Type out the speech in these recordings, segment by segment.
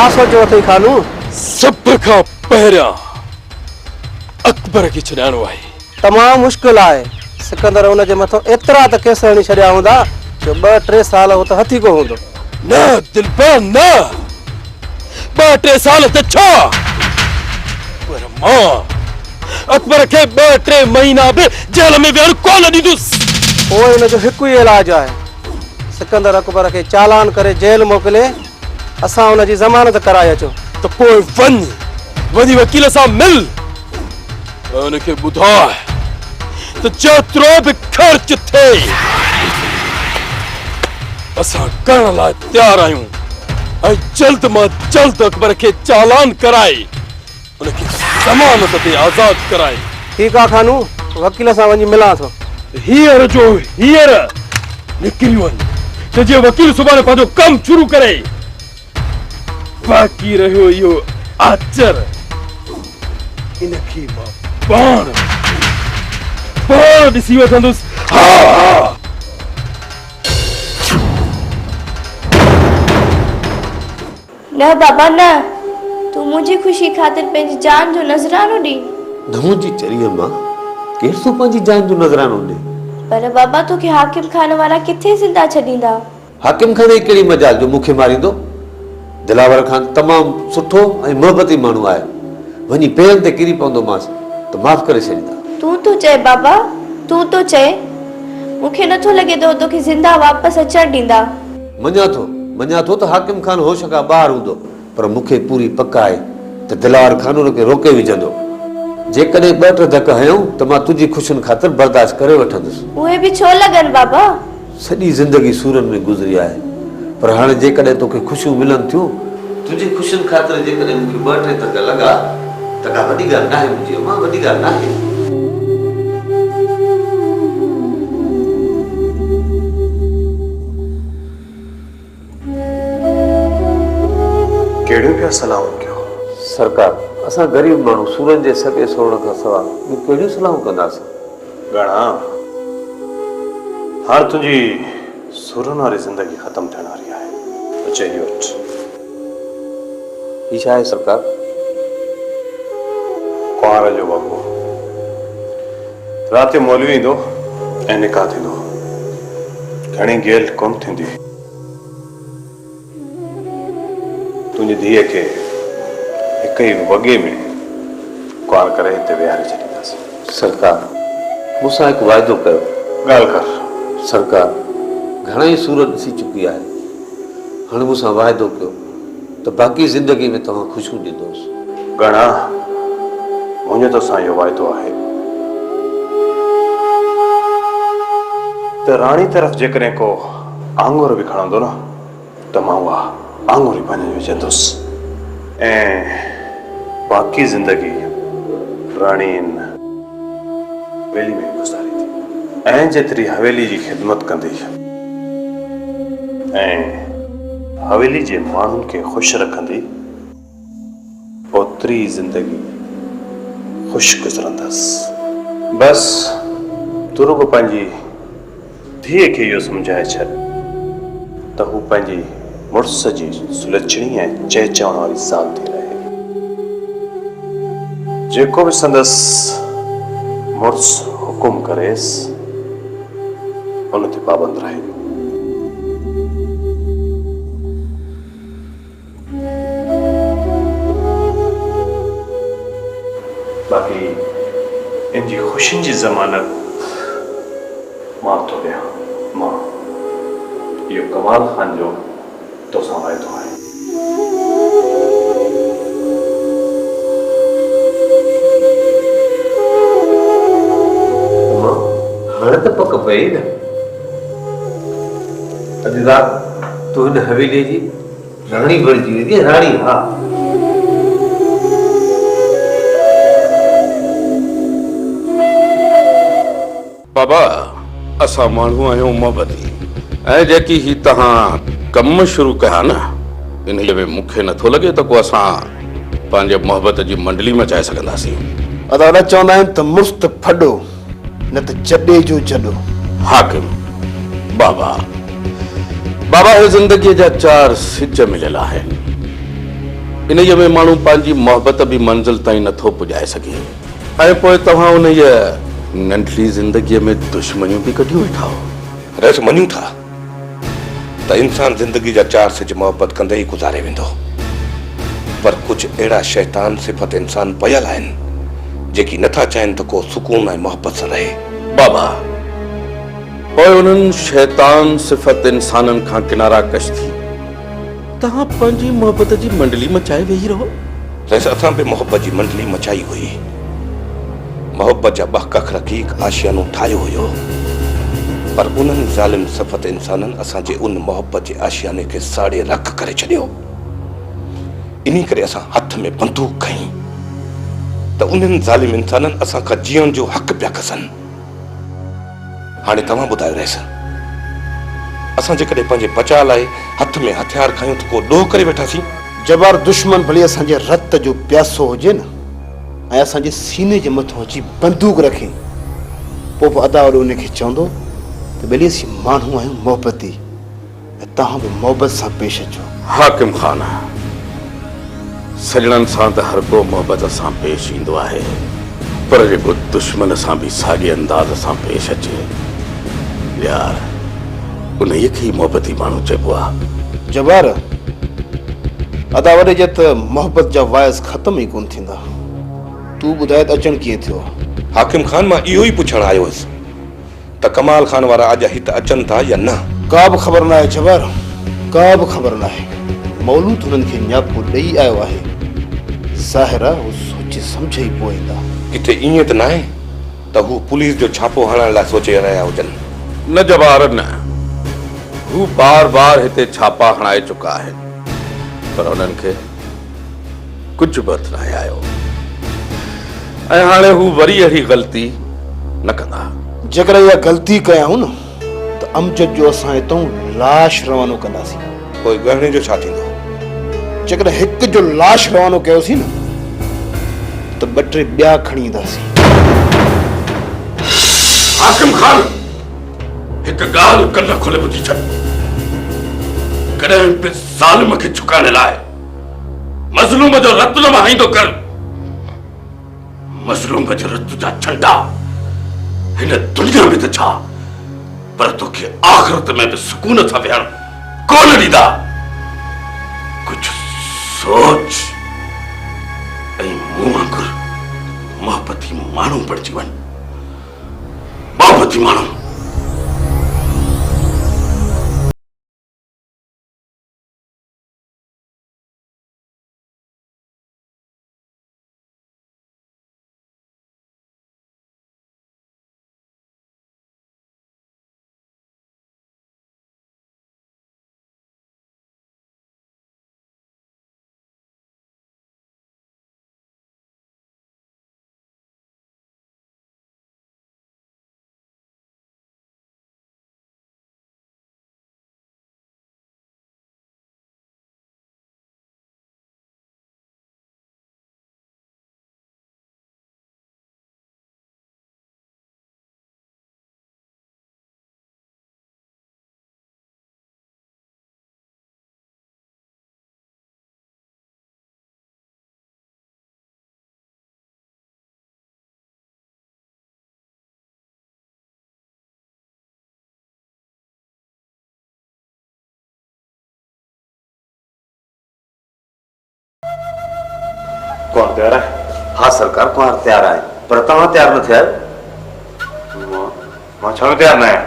छा सोचो अथई खानू? सब खां पहिरियां अकबर खे छॾाइणो आहे। तमाम मुश्किल आहे। सिकंदर उन जे मथो एतिरा त केस हणी छॾिया हूंदा जो 2-3 साल हो त हथी को हूंदो। न दिलबर न, 2-3 साल त छा, पर मां अकबर खे 2-3 महीना बि जेल में विहण कोन ॾींदुसि। पोइ हिन जो हिकु ई इलाज आहे, सिकंदर अकबर खे चालान करे जेल मोकिले असां हुन जी ज़मानत कराए अचो। त पोइ वञी वकील सां मिल, उनखे ॿुधाए त जेतिरो बि ख़र्च थिए असां करण लाइ तयार आहियूं ऐं जल्द मां जल्द अकबर खे चालान कराए उनखे ज़मानत ते आज़ाद कराए। ठीकु आहे खानू, वकील सां वञी मिलां थो। हींअर जो हींअर निकिरी वञ त जीअं वकील सुभाणे पंहिंजो कमु शुरू करे। बाक़ी रहियो इहो आचर, इनखे मां पाण ॾिसी वठंदुसि। हा न बाबा न, तू मुझी खुशी खातिर पंहिंजी जान जो नजरानो दी। धूजी चरी मां केर तो पंहिंजी जान जो नजरानो दे। पर बाबा तोखे हाकिम खान वाला किथे जिंदा छॾींदा? हाकिम खान कहिड़ी मजाल जो मूंखे मारींदो? दिलावर खान तमाम सुठो ऐं मोहबती माण्हू आहे, वञी पेरनि ते किरी पवंदो मांसि त माफ़ करे छॾींदा। तू तो चए बाबा, तू तो चए, मूंखे नथो लॻे तो तोखे जिंदा वापस अचण ॾींदा। मञा थो त हाकिम खान होश खां ॿाहिरि हूंदो, पर मूंखे पूरी पक आहे त दिलावर खान हुनखे रोके विझंदो। जेकॾहिं 2-3 धक हयूं त मां तुंहिंजी खुशियुनि ख़ातिर बर्दाश्त करे वठंदुसि। उहे बि छो लॻनि बाबा? सॼी ज़िंदगी सूरनि में गुज़री आहे, पर हाणे जेकॾहिं तोखे खुशियूं मिलनि थियूं, तुंहिंजी खुशियुनि ख़ातिर जेकॾहिं मूंखे 2-3 धक लॻा त का वॾी ॻाल्हि नाहे मुंहिंजी अम्मा, वॾी ॻाल्हि नाहे। कहिड़ियूं पिया सलाहूं कयो? सरकार, असां ग़रीब माण्हू सूरनि जे सॻे सोण खां सवाइ ॿियूं कहिड़ियूं सलाहूं कंदासीं? घणा हाणे तुंहिंजी सूरनि वारी ज़िंदगी ख़तमु थियण वारी आहे, तो चई वठ। ही छा आहे सरकार? कुंवार जो वॻो, राति जो मौलवी ईंदो ऐं निकाह थींदो, घणी गेल कोन थींदी। तुंहिंजी धीअ खे हिकु ई वॻे में कुंवार करे हिते विहारे छॾींदासीं। सरकार, मूंसां हिकु वाइदो कयो। ॻाल्हि कर। सरकार, घणेई सूरत ॾिसी चुकी आहे, हाणे मूंसां वाइदो कयो त बाक़ी ज़िंदगी में तव्हां ख़ुशियूं ॾींदोसि। घणा मुंहिंजो तोसां इहो वाइदो आहे त राणी तरफ़ जेकॾहिं को आङुर बि खणंदो न त मां उहा आङुर ई पंहिंजे विझंदुसि ऐं बाक़ी ज़िंदगी राणी हवेली में गुज़ारींदी ऐं जेतिरी हवेली जी ख़िदमत कंदी ऐं हवेली जे माण्हुनि खे ख़ुशि रखंदी, ओतिरी ज़िंदगी ख़ुशि गुज़रंदसि। बसि तू रुॻो पंहिंजी धीअ खे इहो सम्झाए छॾ त हू पंहिंजी मुड़ुस जी सुलछणी ऐं चहचवण वारी ज़ाल थी रहे। जेको बि संदसि मुड़ुस हुकुम करेसि उन ते पाबंद रहे। बाक़ी इन जी ख़ुशियुनि जी ज़मानत मां थो ॾियां। मां इहो कमाल खान जो तोसां वाइदो आहे। हाणे त पक पई न, अॼु राति तूं हिन हवेलीअ जी राणी बणिजी वेंदी। राणी, हा। बाबा, असां माण्हू आहियूं मोहबती, ऐं जेकी ही तव्हां कम शुरू कया न, इन में मूंखे नथो लॻे त को असां पंहिंजे मोहबत जी मंडली में चाहे सघंदासीं। अदा चवंदा आहिनि त मुस्त फॾो न त जॾे जो जॾो। हाकिम बाबा, बाबा हे ज़िंदगीअ जा 4 सिज मिलियल आहिनि, इन में माण्हू पंहिंजी मोहबत भी मंज़िल ताईं नथो पुॼाए सघे ऐं पोइ तव्हां उन नंढड़ी ज़िंदगीअ में दुश्मनियूं बि कढियूं वेठा हो। रस मञूं था त इंसान ज़िंदगी जा 4 सिज मोहबत कंदे ई गुज़ारे वेंदो, पर कुछ अहिड़ा शैतान सिफ़त इंसान पयल आहिनि जेकी नथा चाहिनि त को सुकून ऐं मोहबत सां रहे। बाबा, पोइ उन्हनि शैतान सिफ़त इंसाननि खां किनारा कश थी तव्हां पंहिंजी मोहबत जी मंडली मचाए वेही रहो। रस असां बि मोहबत जी मंडली मचाई हुई, मोहबत जा 2 कख रखी हिकु आशियानो ठाहियो हुयो, पर उन्हनि ज़ालिम सिफ़त इंसाननि असांजे उन मोहबत जे आशियाने खे साड़े रख करे छॾियो। इन करे असां हथ में बंदूक खईं त उन्हनि ज़ालिम इंसाननि असां खां जीअण जो हक़ पिया खसनि। हाणे तव्हां ॿुधायो रहिस, असां जेकॾहिं पंहिंजे बचाव लाइ हथ में हथियार खयूं त को ॾोह करे वेठासीं? जबार दुश्मन भली असांजे रत जो प्यासो हुजे न ऐं असांजे सीने जे मथां अची बंदूक रखे, पोइ बि अदावत उनखे चवंदो त भली असीं माण्हू आहियूं मोहबती ऐं तव्हां बि मोहबत सां पेश अचो। हाकिम खान, सजणनि सां त हर को मोहबत सां पेश ईंदो आहे, पर जेको दुश्मन सां बि साॻे अंदाज़ सां पेश अचे यार, उन खे ई मोहबती माण्हू चइबो आहे। जबार, अदावत जे त मोहबत जा वाइस ख़तम ई कोन थींदा। तूं ॿुधाए त अचणु कीअं थियो? हाकिम खान, मां इहो ई पुछण आयो हुयुसि त कमाल खान वारा अॼु हिते अचनि था या न? का बि ख़बर न आहे जबार, का बि ख़बर न आहे। मौलूद हुननि खे न्यापो ॾेई आयो आहे। ज़ाहिर आहे हू सोचे सम्झे ई पोईंदा। किथे ईअं त न आहे त हू पुलिस जो छापो हणण लाइ सोचे रहिया हुजनि? न जवार, न, हू बार हिते छापा हणाए चुका आहिनि, पर उन्हनि खे कुझु बि हथ न आयो ऐं हाणे हू वरी अहिड़ी ग़लती न कंदा। जेकर इहा ग़लती कयाऊं न त अमजद जो असां हितां लाश रवानो कंदासीं। पोइ गहणे जो छा थींदो? जेकर हिकु जो लाश रवानो कयोसीं न त 2-3 ॿिया खणी ईंदासीं। हाकिम खान, हिकु ॻाल्हि कन खोले ॿुधी छॾ, कॾहिं बि ज़ालिम खे झुकाइण लाइ मज़लूम जो रत न वहाईंदो कर। मज़लूम जो रत जा झंडा हिन दुनिया में त छा, पर तोखे आख़िरत में बि सुकून सां विहण कोन ॾींदा। कुझु सोच ऐं मूं वांगुरु मोहबती माण्हू बणिजी वञ। मोहबती माण्हू। कौन तैयार है? हाँ सरकार, कुंवार तैयार आहे, पर तव्हां तैयार न थिया आहियो। मां छो तैयार न आहियां?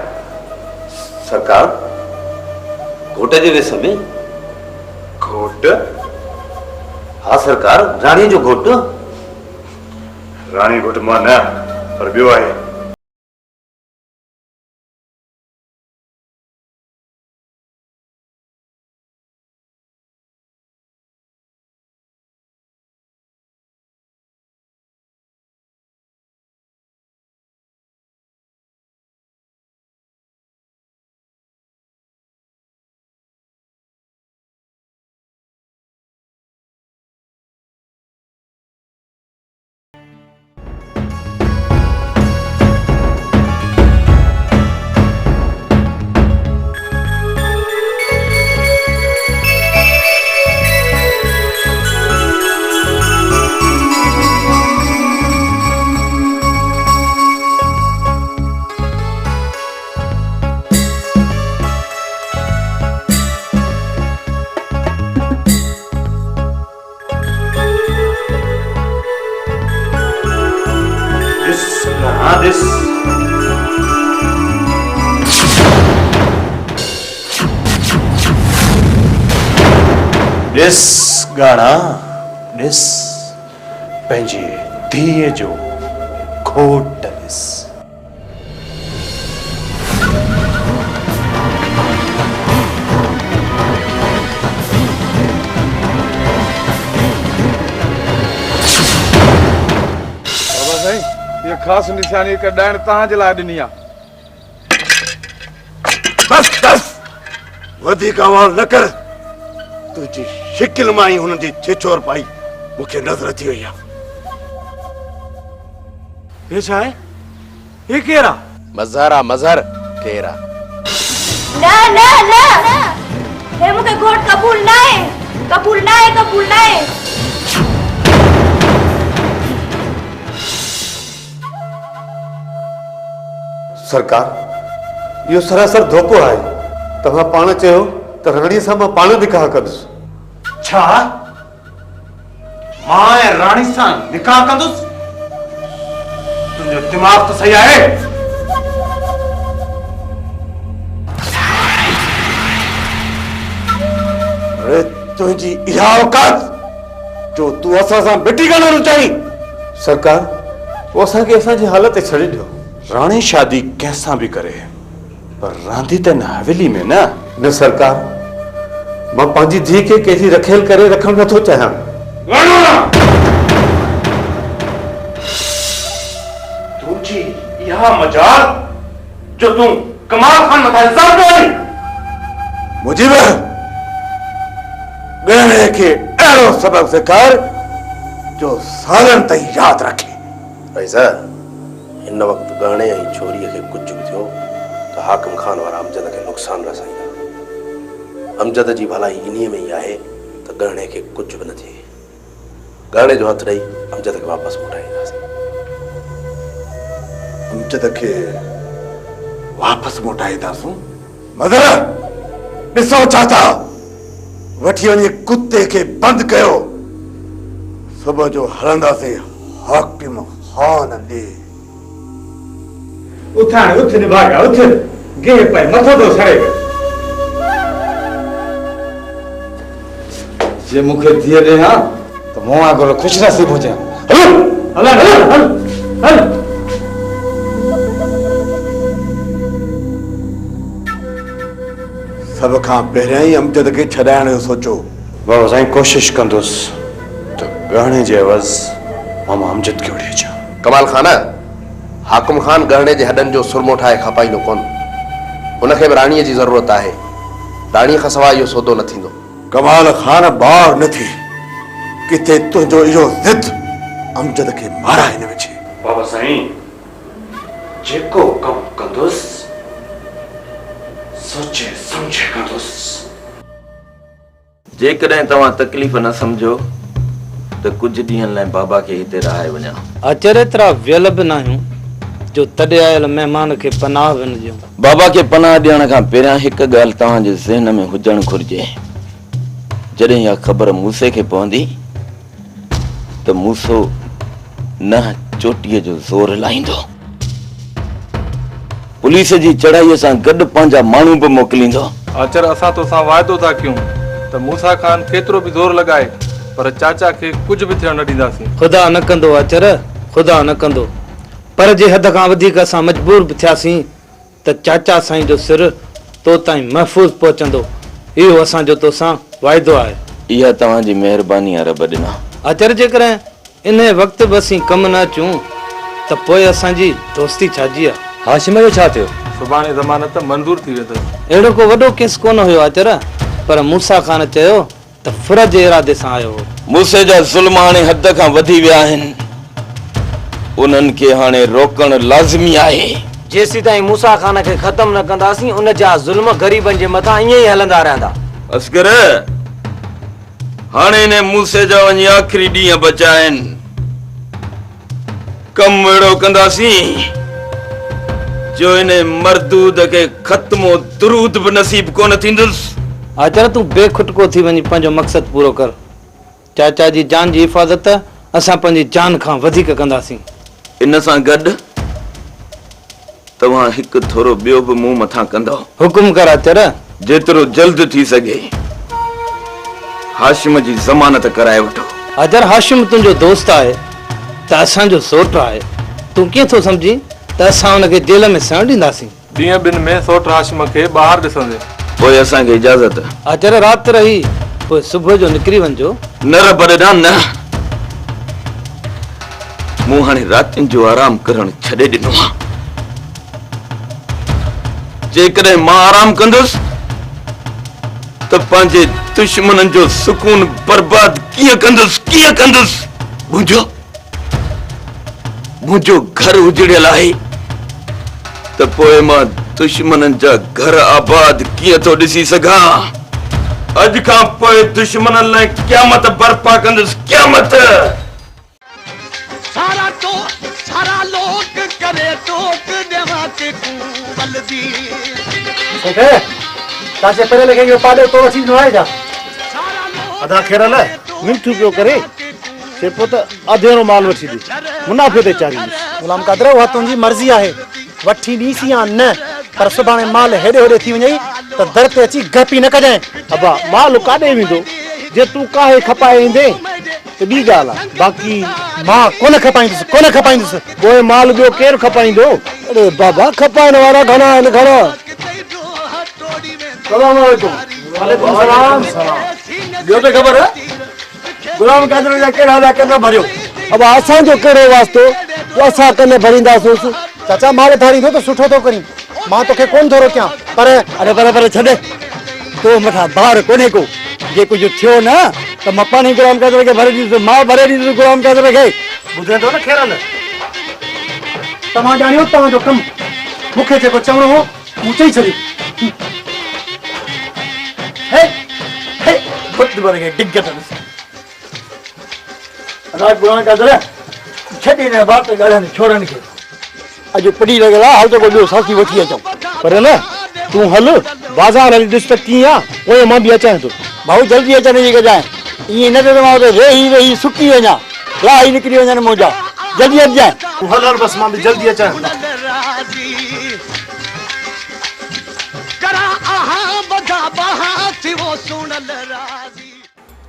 सरकार, घोट जे वेस में। घोट? हाँ सरकार, राणी जो घोट। राणी घोट मां न, पर ॿियो आहे। ॾिस गाणा ॾिस पंहिंजे धीअ जो खोट ॾिस। बाबा साईं, ये खास निशानी कढाइण तव्हांजे लाइ ॾिनी आहे। बस बस वधीक आवाज़ न कर। तुझी शिकिल मां ई हुननि जी छिछोर पाई मूंखे नज़र अची वई आहे। हे छा आहे? हे केरु आहे? मज़हर आहे मज़हर। केरु आहे? ना ना ना हे मूंखे घोट कबूल न आहे, कबूल न आहे, कबूल न आहे। सरकार, इहो सरासर धोखो आहे। तव्हां पाण चयो त राणीअ सां मां पाण निकाह कंदुसि। छा? मां ऐं राणी सां निकाह कंदुसि? तुंहिंजो दिमाग़ त सही आहे? अरे तुंहिंजी इहा औकात जो तूं असां सां मिटी ॻाल्हाइणु चाहीं? सरकार, उहो असांखे असांजी हालत ते छॾे ॾियो। राणी शादी कंहिंसां बि करे, पर रांदी त न हवेली में न। न सरकार, मां पंहिंजी धीउ खे कंहिंजी रखियल करे रखणु नथो चाहियां। तुंहिंजी इहा मजाल जो तूं कमाल खान मथां इल्ज़ाम पियो हणी। मुजीब, गहणे खे अहिड़ो सबक सेखार जो सालनि ताईं यादि रखे। भाईसा, हिन वक़्तु गहणे ऐं छोरीअ खे कुझु बि थियो त हाकिम खान वारा अमजद खे नुक़सान रसाईंदा। अमजद जी भलाई इन्हीअ में ई आहे त गहणे खे कुझु बि न थिए। गहणे जो हथु ॾेई अमजद खे वापसि मोटाईंदासीं। अमजद खे वापसि मोटाईंदासूं? मदर, ॾिसो चाचा, वठी वञी कुते खे बंदि कयो। सुबुह जो हलंदासीं हाकिम खान ॾे। उथाण उथ निभागा उथ, गे पे मथो तो सड़े। जे मूंखे धीअ ॾे हा त मूं वांगुरु ख़ुशि नसीब हुजे। हल हल हल हल हल। सभ खां पहिरियां ई अमजद खे छॾाइण जो सोचो। बाबा साईं, कोशिश कंदुसि त गहणे जे एवज़ मां अमजद खे वठी अचां। कमाल खान, हाकिम खान गहणे जे हॾनि जो सुरमो ठाहे खपाईंदो कोन। हुनखे बि राणीअ जी ज़रूरत आहे। राणीअ खां सवाइ इहो सौदो न थींदो। कमाल खान, ॿार न थी किथे तुंहिंजो इहो ज़िद अमजद खे माराए न विझे। बाबा साईं, जेको कमु कंदुसि सोचे सम्झे कंदुसि। जेकॾहिं तव्हां तकलीफ़ न सम्झो त कुझु ॾींहंनि लाइ बाबा खे हिते रहाए वञा। अचर एतिरा वियल बि न आहियूं जो तॾहिं आयल महिमान खे पनाह बि न ॾियूं। बाबा खे पनाह ॾियण खां पहिरियां हिकु ॻाल्हि तव्हांजे ज़हन में हुजणु घुरिजे। जॾहिं इहा ख़बर मूसे खे पवंदी त मूसो न चोटीअ जो ज़ोर लाहींदो, पुलिस जी चढ़ाईअ सां गॾु पंहिंजा माण्हू बि मोकिलींदो। अचर असां तोसां वाइदो था कयूं त मूसा खान केतिरो बि ज़ोर लॻाए पर चाचा खे कुझु बि थियण न ॾींदासीं। ख़ुदा न कंदो अचर, ख़ुदा न कंदो। पर जे हद खां वधीक असां मजबूर बि थियासीं त चाचा साईं जो सिर तो ताईं महफ़ूज़ पहुचंदो। इहो असांजो तोसां वाइदो आहे। इहा तव्हांजी महिरबानी आहे रब ॾिना। अचर जेकॾहिं इन वक़्तु बि असीं कमु न अचूं त पोइ असांजी दोस्ती छाजी आहे? हाशिम जो छा थियो? सुभाणे ज़मानत मंज़ूर थी वेंदसि। अहिड़ो को वॾो केस कोन हुयो अचर, पर मूसा खान चयो त फुर जे इरादे सां आयो हो। मूसे जा ज़ुल्म हाणे हद खां वधी विया आहिनि। उन्हनि खे हाणे रोकणु लाज़मी आहे। जेसीं ताईं मूसा खान खे ख़तम न कंदासीं उन जा ज़ुल्म ग़रीबनि जे मथां ईअं ई हलंदा रहंदा। असगर, हाणे ने मूसे जा वञी आख़िरी ॾींहं बचा आहिनि। कमु अहिड़ो कंदासीं जो इन मरदूद खे ख़त्मो दुरूद बि नसीब कोन थींदुसि। अचर तूं बेखुटको थी वञी पंहिंजो मक़सदु पूरो कर। चाचा जी जान जी हिफ़ाज़त असां पंहिंजी जान खां वधीक कंदासीं। इन सां गॾु तव्हां हिकु थोरो ॿियो बि मूं मथां कंदो। हुकुम कर अचर। जेतिरो जल्द थी सघे हाशिम जी ज़मानत कराए वठो। अगर हाशिम तुंहिंजो दोस्त आहे त असांजो सोट आहे, तूं कीअं थो सम्झी त असां हुनखे जेल में सण ॾींदासीं? ॾींहं ॿिनि में सोट हाशिम खे ॿाहिरि ॾिसंदे। पोइ असांखे इजाज़त। अजर राति रही पोइ सुबुह जो निकिरी वञिजो। न रबड़ा न, मूं हाणे रातिनि जो आराम करणु छॾे ॾिनो आहे। जेकॾहिं मां आराम कंदुसि त पंहिंजे दुश्मननि जो सुकून बर्बाद कीअं कंदुसि? मुंहिंजो घर उजड़ियल आहे त पोइ मां दुश्मननि जा घर आबाद कीअं थो ॾिसी सघां? अॼु खां पोइ दुश्मननि लाइ क़यामत बर्पा कंदुसि, क़यामत। सारा लोग करे टोक देवा के बलदी ताजे परे लगे यो पाडे तो अची न आए जा अदा खेरल मिंटू पियो करे से पोत अधेरो माल वठी दी मुनाफे ते चारी गुलाम कादर वा तुंजी मर्जी आहे वठी दी सी या न पर सुभाणे माल हेडे हेडे थी वई त दर ते अची गपी न कजाए। अबा माल काडे विंदो जे तू काहे खपाए इंदे त बी गाल बाकी मां कोन खपाइंदुस कोई माल बियो केर खपाइंदो? अरे बाबा खपाइण वाला घणा आहिनि घणा। सलाम वालेकुम। वालेकुम सलाम। बियो तो खबर है गुलाम कादर जा केड़ा हाल कने भरियो? अब असां जो केड़ो वास्तो तो असां कने भरिंदासोस। चाचा माल थारी दो तो सुठो तो करी मां तोखे कोन थोरो क्या पर अरे पर छडे तो मथा बाहर कोने को जे कुछ थियो ना तो मां पानी गुलाम कादर के भरे दी मां भरे दी गुलाम कादर के बुझे तो ना खेरल तमा जानियो तमा जो कम मुखे जे को चवणो हो ऊंचे ही छड़ी हे खुद बन गए डिगट रात गुलाम कादर छडी ने बात गाड़न छोड़न के अज पड़ी लगला हाल तो को साथी वठी अचो पर ना तू हल बाजार हली दिस तक किया ओए मां भी अचां तो भाऊ जल्दी अचने जी जाए ये न तो मां रही सुकी वना राही निकली वना मोजा जल्दी अच जाए तू हल बस मां भी जल्दी अचां करा आहा बजा बहा सिवो सुनल राजी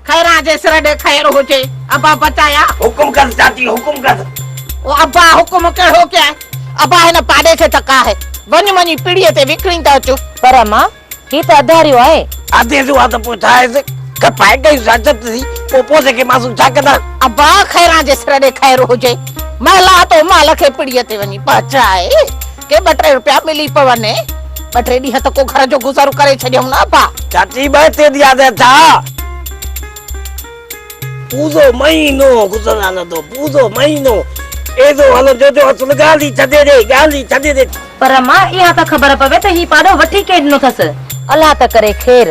खैरा जे सरडे खैर हो जे अबा बताया हुकुम कर चाची, हुकुम कर। ओ अबा हुकुम कहो क्या अबा है न पाड़े से तका है वनी वनी पीड़िए ते विकरी ता चु पर मां ही त अधारियो आहे आधे जो आ त पुछाए से कपाए गई इजाजत थी पोपो से के मासू छा कदा? अबा खैरा जे सरडे खैर हो जे महला तो माल के पीड़िए ते वनी पचाए के 2-3 रुपया मिली पवने 2-3 डी त को घर जो गुजारो करे छडियो ना अबा। चाची बते दिया दे था पूजो महीनो गुजरना न दो पूजो महीनो एदो हलो जो जो असल गाली छदे दे पर मां इहा त खबर पवे त ही पाड़ो वठी के ॾिनो थस अल्लाह त करे खैर।